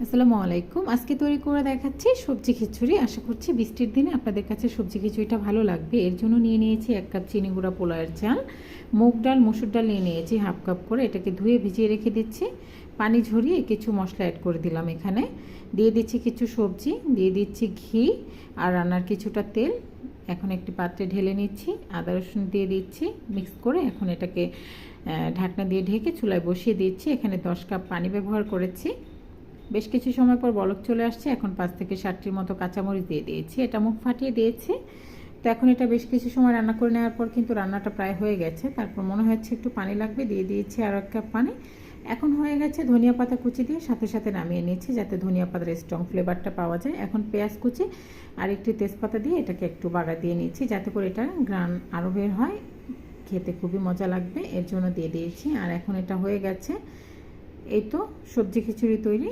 আসসালামু আলাইকুম। আজকে তৈরি করে দেখাচ্ছি সবজি খিচুড়ি। আশা করছি বৃষ্টির দিনে আপনাদের কাছে সবজি খিচুড়িটা ভালো লাগবে। এর জন্য নিয়ে নিয়েছি 1 কাপ চিনি গুঁড়া পোলাওয়ের চাল, মুগ ডাল, মসুর ডাল নিয়ে নিয়েছি হাফ কাপ করে। এটাকে ধুয়ে ভিজিয়ে রেখে দিচ্ছি। পানি ঝরিয়ে কিছু মশলা অ্যাড করে দিলাম এখানে। দিয়ে দিচ্ছি কিছু সবজি, দিয়ে দিচ্ছি ঘি আর রান্নার কিছুটা তেল। এখন একটি পাত্রে ঢেলে নিচ্ছি, আদা রসুন দিয়ে দিচ্ছি মিক্স করে। এখন এটাকে ঢাকনা দিয়ে ঢেকে চুলায় বসিয়ে দিচ্ছি। এখানে 10 কাপ পানি ব্যবহার করেছি। বেশ কিছু সময় পর বলক চলে আসছে। এখন 5 থেকে 7টির মতো কাঁচামরিচ দিয়ে দিয়েছি, এটা মুখ ফাটিয়ে দিয়েছি। তো এখন এটা বেশ কিছু সময় রান্না করে নেওয়ার পর কিন্তু রান্নাটা প্রায় হয়ে গেছে। তারপর মনে হচ্ছে একটু পানি লাগবে, দিয়ে দিয়েছি আর 1 কাপ পানি। এখন হয়ে গেছে। ধনিয়া পাতা কুচি দিয়ে সাথে সাথে নামিয়ে নিয়েছি, যাতে ধনিয়া পাতার স্ট্রং ফ্লেভারটা পাওয়া যায়। এখন পেঁয়াজ কুচি আর একটি তেজপাতা দিয়ে এটাকে একটু বাগা দিয়ে নিচ্ছি, যাতে করে এটা ঘ্রাণ আরও বের হয়, খেতে খুবই মজা লাগবে, এর জন্য দিয়ে দিয়েছি। আর এখন এটা হয়ে গেছে। এই তো সবজি খিচুড়ি তৈরি।